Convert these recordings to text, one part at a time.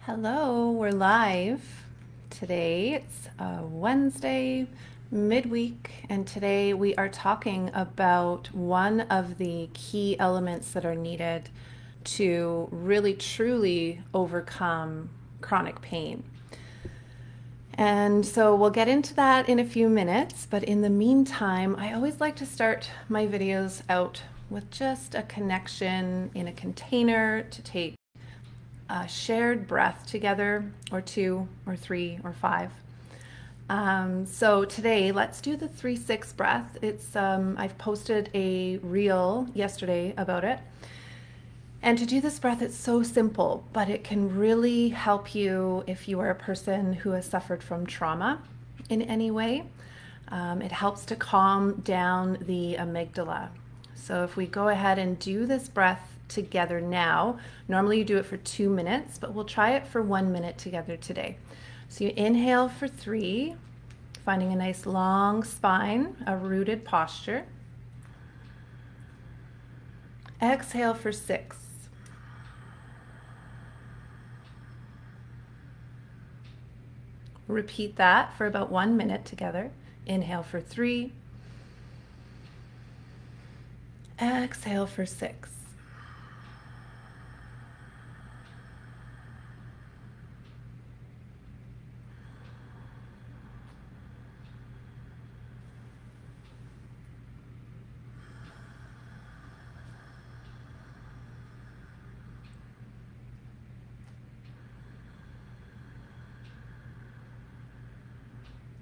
Hello, we're live today. It's Wednesday, midweek, and today we are talking about one of the key elements that are needed to really truly overcome chronic pain. And so we'll get into that in a few minutes, but in the meantime, I always like to start my videos out with just a connection in a container to take a shared breath together, or two, or three, or five. So today, let's do the 3-6 breath. I've posted a reel yesterday about it. And to do this breath, it's so simple, but it can really help you if you are a person who has suffered from trauma in any way. It helps to calm down the amygdala. So if we go ahead and do this breath together now, normally you do it for 2 minutes, but we'll try it for 1 minute together today. So you inhale for 3, finding a nice long spine, a rooted posture. Exhale for 6. Repeat that for about 1 minute together. Inhale for 3. Exhale for 6.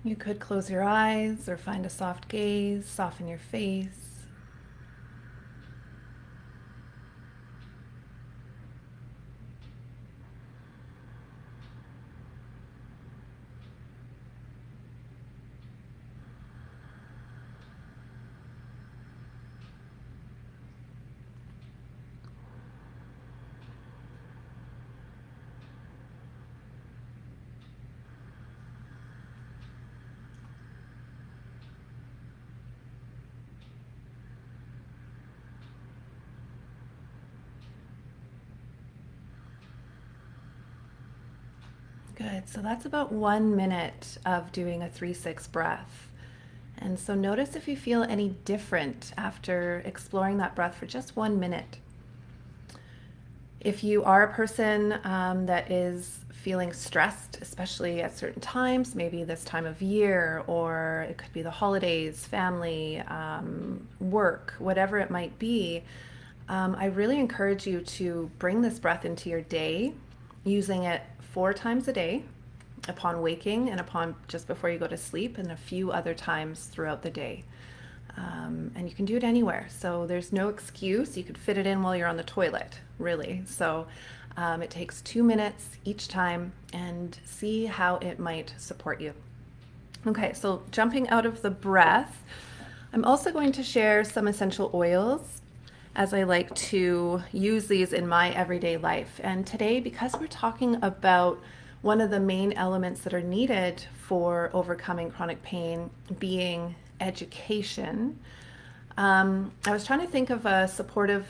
You could close your eyes or find a soft gaze, soften your face. Good. So that's about 1 minute of doing a 3-6 breath. And so notice if you feel any different after exploring that breath for just 1 minute. If you are a person that is feeling stressed, especially at certain times, maybe this time of year, or it could be the holidays, family, work, whatever it might be, I really encourage you to bring this breath into your day, using it 4 times a day upon waking and upon just before you go to sleep, and a few other times throughout the day. And you can do it anywhere. So there's no excuse. You could fit it in while you're on the toilet, really. So it takes 2 minutes each time, and see how it might support you. Okay, so jumping out of the breath, I'm also going to share some essential oils, as I like to use these in my everyday life. And today, because we're talking about one of the main elements that are needed for overcoming chronic pain being education, I was trying to think of a supportive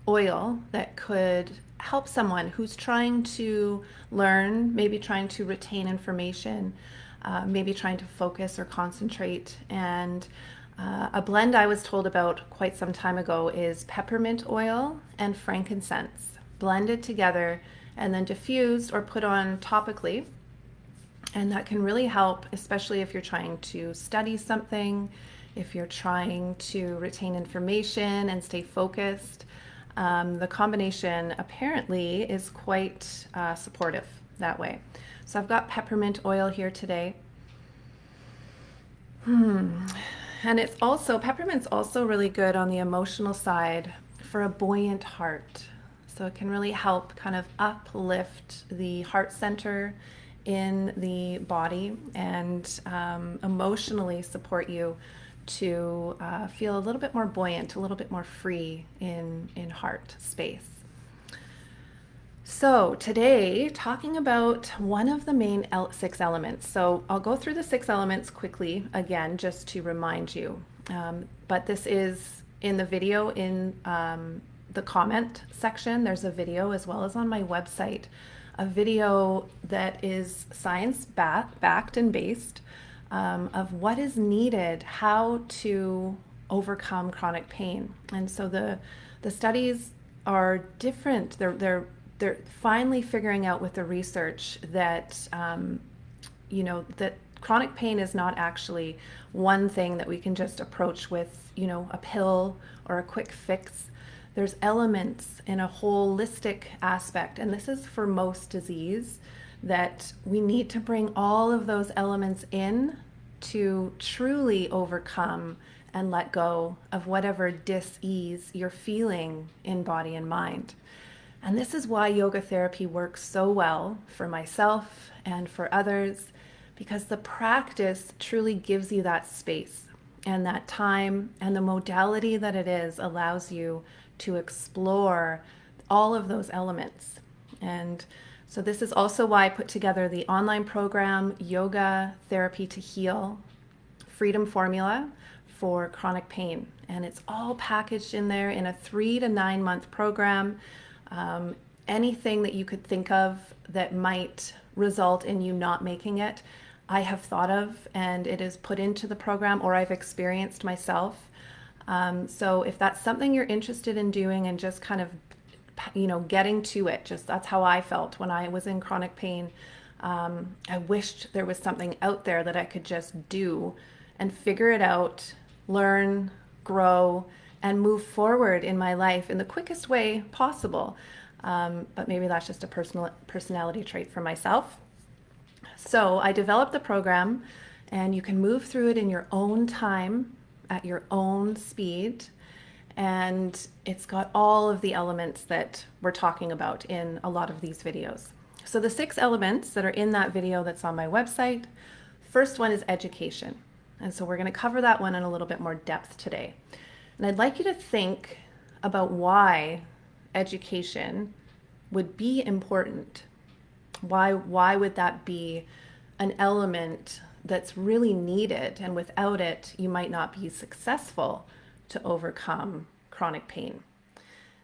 oil that could help someone who's trying to learn, maybe trying to retain information, maybe trying to focus or concentrate. And a blend I was told about quite some time ago is peppermint oil and frankincense blended together and then diffused or put on topically. And that can really help, especially if you're trying to study something, if you're trying to retain information and stay focused. The combination apparently is quite supportive that way. So I've got peppermint oil here today. And it's also, peppermint's also really good on the emotional side for a buoyant heart. So it can really help kind of uplift the heart center in the body and emotionally support you to feel a little bit more buoyant, a little bit more free in heart space. So today, talking about one of the main 6 elements. So I'll go through the 6 elements quickly again, just to remind you. But this is in the video in the comment section. There's a video, as well as on my website, a video that is science backed and based, of what is needed, how to overcome chronic pain. And so the studies are different. They're finally figuring out with the research that that chronic pain is not actually one thing that we can just approach with a pill or a quick fix. There's elements in a holistic aspect, and this is for most disease, that we need to bring all of those elements in to truly overcome and let go of whatever dis-ease you're feeling in body and mind. And this is why yoga therapy works so well for myself and for others, because the practice truly gives you that space and that time, and the modality that it is allows you to explore all of those elements. And so this is also why I put together the online program, Yoga Therapy to Heal, Freedom Formula for chronic pain. And it's all packaged in there in a 3 to 9 month program. Anything that you could think of that might result in you not making it, I have thought of, and it is put into the program, or I've experienced myself. So if that's something you're interested in doing and just kind of, getting to it, just that's how I felt when I was in chronic pain. I wished there was something out there that I could just do and figure it out, learn, grow, and move forward in my life in the quickest way possible. But maybe that's just a personality trait for myself. So I developed the program, and you can move through it in your own time, at your own speed. And it's got all of the elements that we're talking about in a lot of these videos. So the 6 elements that are in that video that's on my website, first one is education. And so we're going to cover that one in a little bit more depth today. And I'd like you to think about why education would be important. Why would that be an element that's really needed, and without it, you might not be successful to overcome chronic pain?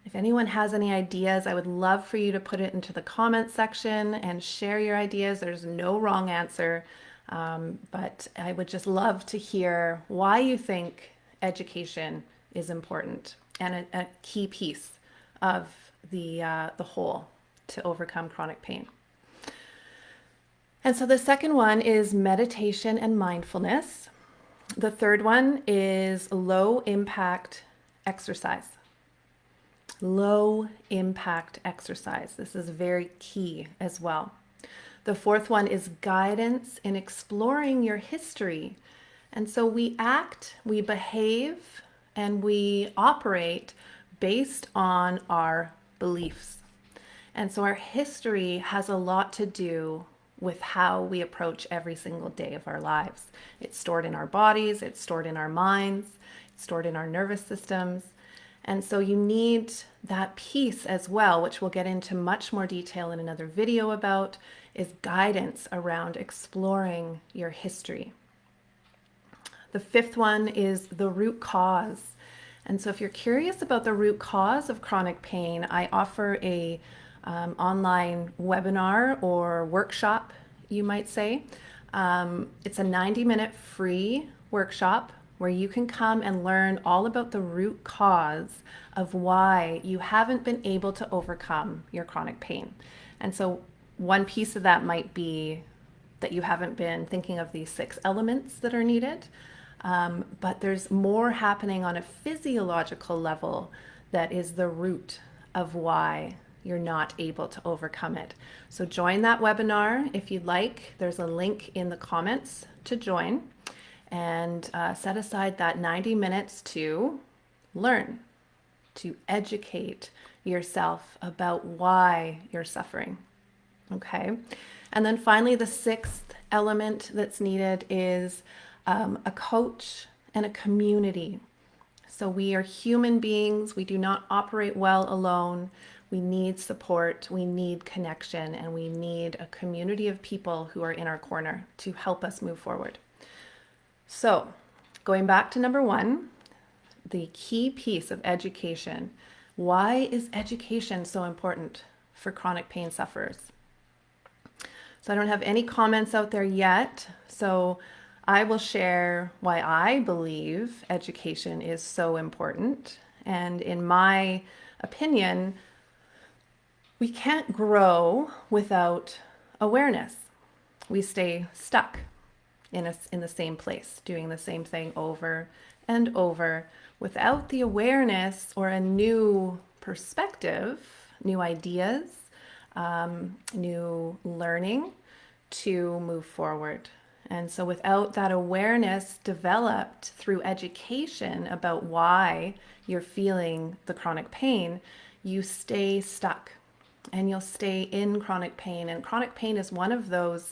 If anyone has any ideas, I would love for you to put it into the comment section and share your ideas. There's no wrong answer, but I would just love to hear why you think education is important and a key piece of the whole to overcome chronic pain. And so the second one is meditation and mindfulness. The third one is low impact exercise. Low impact exercise. This is very key as well. The fourth one is guidance in exploring your history. And so we act, we behave, and we operate based on our beliefs. And so our history has a lot to do with how we approach every single day of our lives. It's stored in our bodies, it's stored in our minds, it's stored in our nervous systems. And so you need that piece as well, which we'll get into much more detail in another video about, is guidance around exploring your history. The fifth one is the root cause. And so if you're curious about the root cause of chronic pain, I offer a online webinar or workshop, you might say. It's a 90-minute free workshop where you can come and learn all about the root cause of why you haven't been able to overcome your chronic pain. And so one piece of that might be that you haven't been thinking of these 6 elements that are needed. But there's more happening on a physiological level that is the root of why you're not able to overcome it. So join that webinar if you'd like. There's a link in the comments to join, and set aside that 90 minutes to learn, to educate yourself about why you're suffering. Okay. And then finally, the 6th element that's needed is a coach and a community. So we are human beings. We do not operate well alone. We need support, we need connection, and we need a community of people who are in our corner to help us move forward. So going back to number 1, the key piece of education. Why is education so important for chronic pain sufferers? So I don't have any comments out there yet. So I will share why I believe education is so important. And in my opinion, we can't grow without awareness. We stay stuck in the same place, doing the same thing over and over without the awareness or a new perspective, new ideas, new learning to move forward. And so, without that awareness developed through education about why you're feeling the chronic pain, you stay stuck and you'll stay in chronic pain. And chronic pain is one of those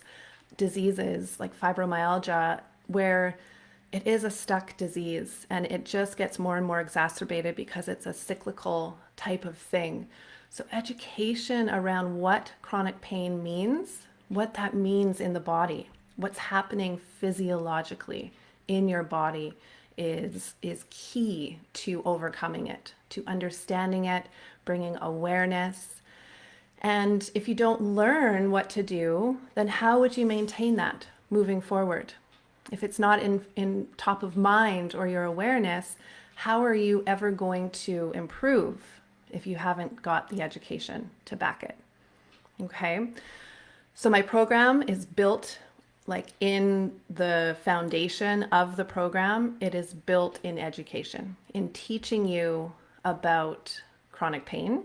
diseases like fibromyalgia where it is a stuck disease and it just gets more and more exacerbated because it's a cyclical type of thing. So, education around what chronic pain means, what that means in the body, what's happening physiologically in your body is key to overcoming it, to understanding it, bringing awareness. And if you don't learn what to do, then how would you maintain that moving forward? If it's not in top of mind or your awareness, how are you ever going to improve if you haven't got the education to back it? Okay. So my program is built like in the foundation of the program, it is built in education, in teaching you about chronic pain,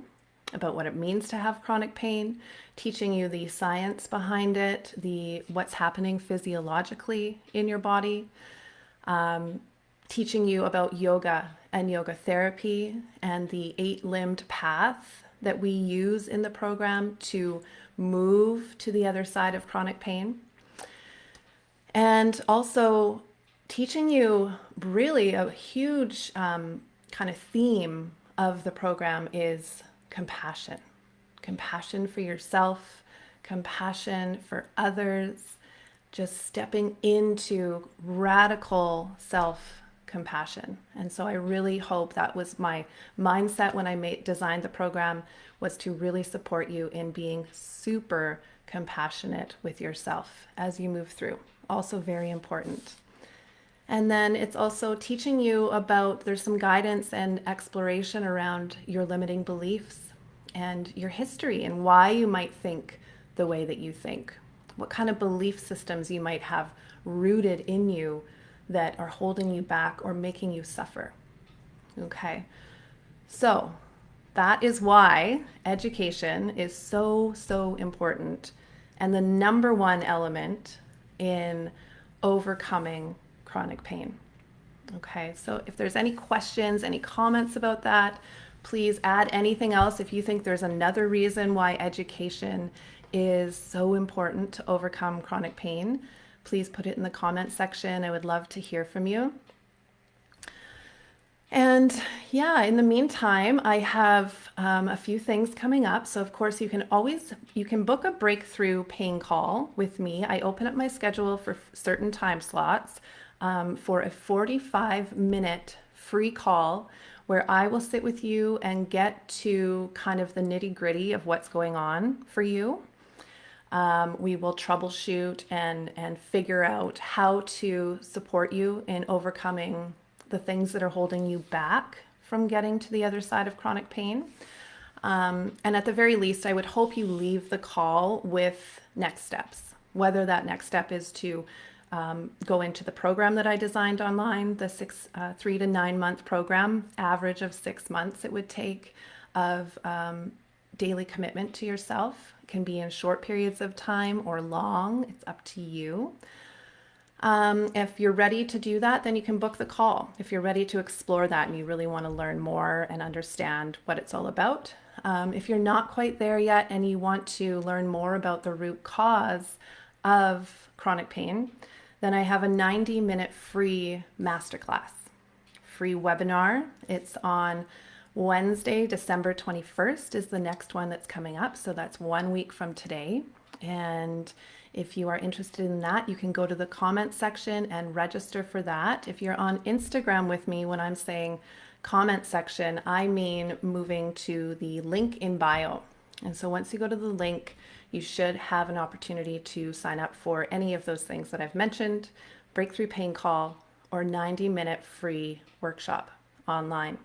about what it means to have chronic pain, teaching you the science behind it, the what's happening physiologically in your body, teaching you about yoga and yoga therapy and the 8-limbed path that we use in the program to move to the other side of chronic pain. And also teaching you really a huge kind of theme of the program is compassion. Compassion for yourself, compassion for others, just stepping into radical self-compassion. And so I really hope that was my mindset when I designed the program, was to really support you in being super compassionate with yourself as you move through. Also very important. And then it's also teaching you about, there's some guidance and exploration around your limiting beliefs and your history and why you might think the way that you think. What kind of belief systems you might have rooted in you that are holding you back or making you suffer. Okay. So that is why education is so, so important. And the number one element in overcoming chronic pain. Okay, so if there's any questions, any comments about that, please add anything else. If you think there's another reason why education is so important to overcome chronic pain, please put it in the comment section. I would love to hear from you. And yeah, in the meantime, I have a few things coming up. So of course, you can book a breakthrough pain call with me. I open up my schedule for certain time slots for a 45-minute free call where I will sit with you and get to kind of the nitty-gritty of what's going on for you. We will troubleshoot and figure out how to support you in overcoming the things that are holding you back from getting to the other side of chronic pain. And at the very least, I would hope you leave the call with next steps, whether that next step is to go into the program that I designed online, the 3 to 9 month program, average of 6 months it would take of daily commitment to yourself. It can be in short periods of time or long, it's up to you. If you're ready to do that, then you can book the call. If you're ready to explore that and you really want to learn more and understand what it's all about. If you're not quite there yet and you want to learn more about the root cause of chronic pain, then I have a 90-minute free masterclass, free webinar. It's on Wednesday, December 21st is the next one that's coming up. So that's 1 week from today. And if you are interested in that, you can go to the comment section and register for that. If you're on Instagram with me, when I'm saying comment section, I mean moving to the link in bio. And so once you go to the link, you should have an opportunity to sign up for any of those things that I've mentioned, breakthrough pain call, or 90-minute free workshop online.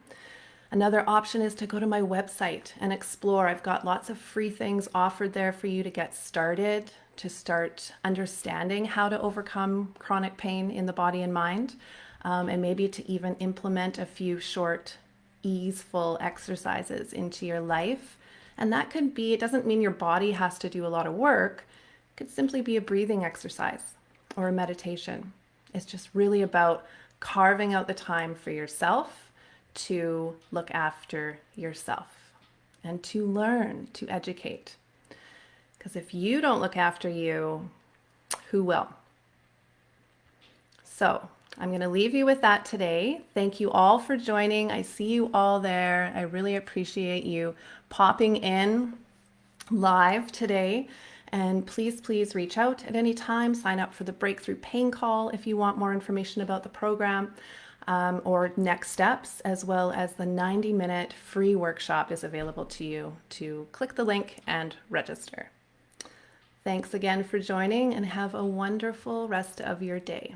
Another option is to go to my website and explore. I've got lots of free things offered there for you to get started, to start understanding how to overcome chronic pain in the body and mind, and maybe to even implement a few short, easeful exercises into your life. And that could be, it doesn't mean your body has to do a lot of work. It could simply be a breathing exercise or a meditation. It's just really about carving out the time for yourself to look after yourself and to learn, to educate. Because if you don't look after you, who will? So I'm going to leave you with that today. Thank you all for joining. I see you all there. I really appreciate you popping in live today. And please, please reach out at any time. Sign up for the Breakthrough Pain Call if you want more information about the program. Or next steps, as well as the 90-minute free workshop is available to you to click the link and register. Thanks again for joining, and have a wonderful rest of your day.